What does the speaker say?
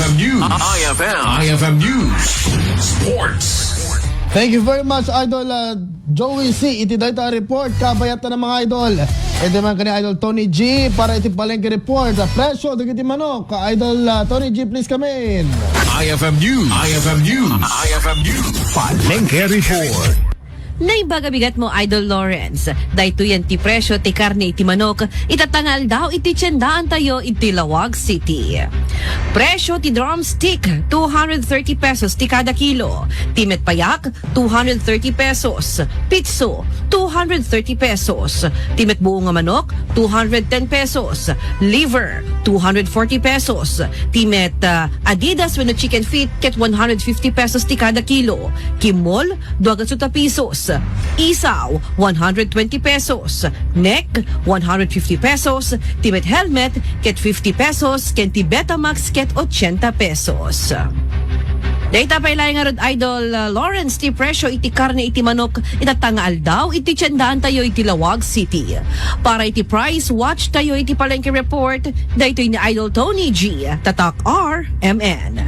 IFM News. IFM News. Sports. Thank you very much, Idol Joey C. Iti data report, kabayat na ng mga idol. Ito man kani Idol Tony G para iti palengke report. Presyo, dagiti manok. Idol Tony G, please come in. IFM News. IFM News. IFM News. Palengke report. Naibagabigat mo, Idol Lawrence. Dahito yan ti presyo, ti karne, ti manok. Itatangal daw iti Chendaan tayo iti Laoag City. Presyo ti drumstick, 230 pesos ti kada kilo. Timet payak, 230 pesos. Pitso, 230 pesos. Timet buong nga manok, 210 pesos. Liver, 240 pesos. Timet Adidas when chicken feet, ket 150 pesos ti kada kilo. Kimol, 200 pesos. Isaw, 120 pesos. Neck, 150 pesos. Timet helmet, ket 50 pesos. Ken ti Betamax, ket 80 pesos. Data pa ilay nga rod, Idol Lawrence, ti presyo iti karne iti manok itatangal daw iti Chendaan tayo iti Laoag City. Para iti price watch tayo iti palengke report, dahito ni Idol Tony G. Tatak RMN.